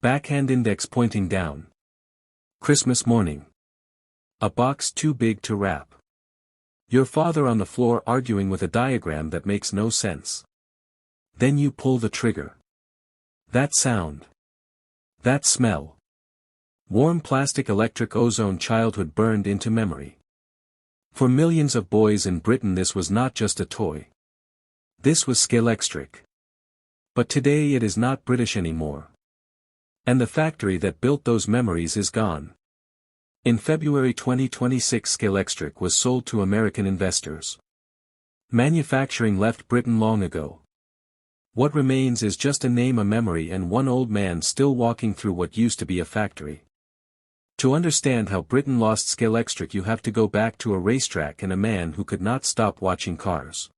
Backhand index pointing down. Christmas morning. A box too big to wrap. Your father on the floor arguing with a diagram that makes no sense. Then you pull the trigger. That sound. That smell. Warm plastic electric ozone childhood burned into memory. For millions of boys in Britain this was not just a toy. This was Scalextric. But today it is not British anymore. And the factory that built those memories is gone. In February 2026 Scalextric was sold to American investors. Manufacturing left Britain long ago. What remains is just a name, a memory, and one old man still walking through what used to be a factory. To understand how Britain lost Scalextric you have to go back to a racetrack and a man who could not stop watching cars.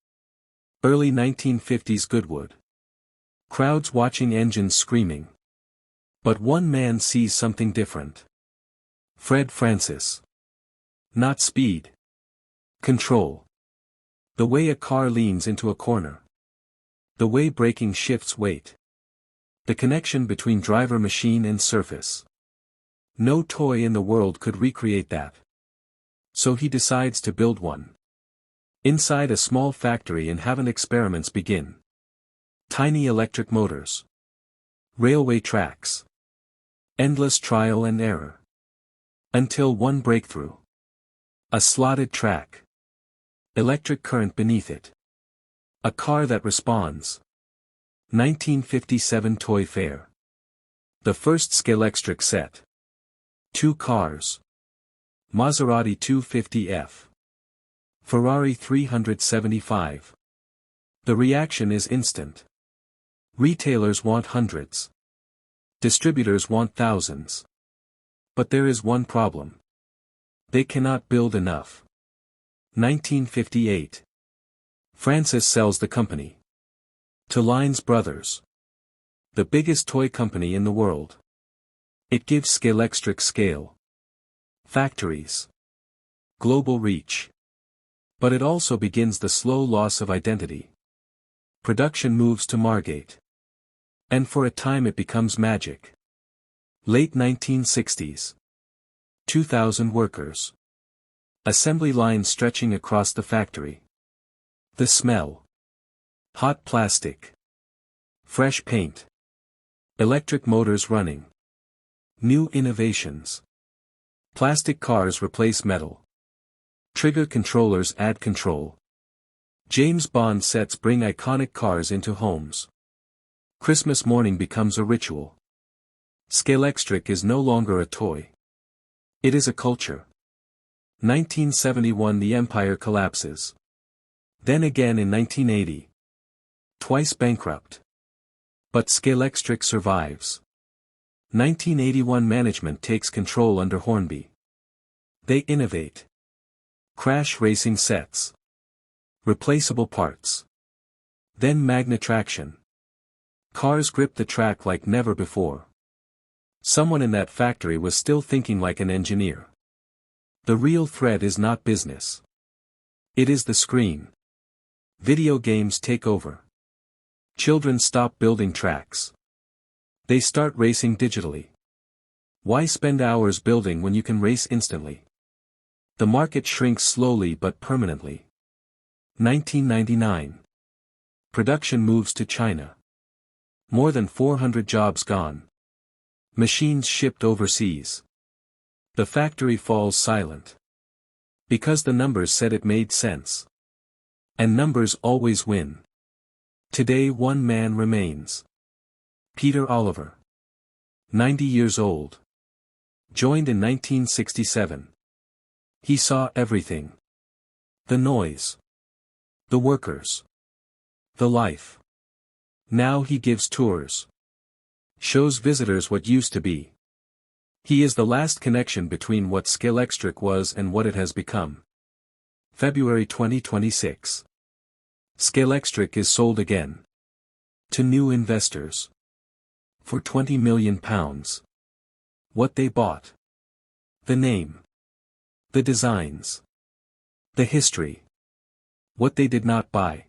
Early 1950s Goodwood. Crowds watching, engines screaming. But one man sees something different. Fred Francis. Not speed. Control. The way a car leans into a corner. The way braking shifts weight. The connection between driver, machine and surface. No toy in the world could recreate that. So he decides to build one. Inside a small factory and have experiments begin. Tiny electric motors. Railway tracks. Endless trial and error. Until one breakthrough. A slotted track. Electric current beneath it. A car that responds. 1957 Toy Fair. The first Scalextric set. 2 cars. Maserati 250F. Ferrari 375. The reaction is instant. Retailers want hundreds. Distributors want thousands. But there is one problem. They cannot build enough. 1958. Francis sells the company. To Lines Brothers. The biggest toy company in the world. It gives Scalextric scale. Factories. Global reach. But it also begins the slow loss of identity. Production moves to Margate. And for a time it becomes magic. Late 1960s. 2,000 workers. Assembly lines stretching across the factory. The smell. Hot plastic. Fresh paint. Electric motors running. New innovations. Plastic cars replace metal. Trigger controllers add control. James Bond sets bring iconic cars into homes. Christmas morning becomes a ritual. Scalextric is no longer a toy. It is a culture. 1971 the empire collapses. Then again in 1980. Twice bankrupt. But Scalextric survives. 1981 management takes control under Hornby. They innovate. Crash racing sets. Replaceable parts. Then magnet traction. Cars grip the track like never before. Someone in that factory was still thinking like an engineer. The real threat is not business. It is the screen. Video games take over. Children stop building tracks. They start racing digitally. Why spend hours building when you can race instantly? The market shrinks slowly but permanently. 1999. Production moves to China. More than 400 jobs gone. Machines shipped overseas. The factory falls silent. Because the numbers said it made sense. And numbers always win. Today one man remains. Peter Oliver. 90 years old. Joined in 1967. He saw everything. The noise. The workers. The life. Now he gives tours. Shows visitors what used to be. He is the last connection between what Scalextric was and what it has become. February 2026. Scalextric is sold again. To new investors. For £20 million. What they bought. The name. The designs. The history. What they did not buy.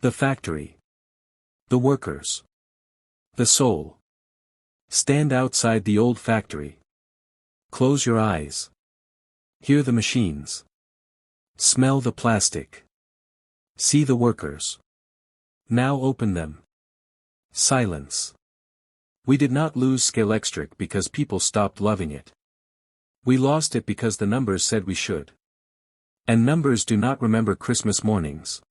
The factory. The workers. The soul. Stand outside the old factory. Close your eyes. Hear the machines. Smell the plastic. See the workers. Now open them. Silence. We did not lose Scalextric because people stopped loving it. We lost it because the numbers said we should. And numbers do not remember Christmas mornings.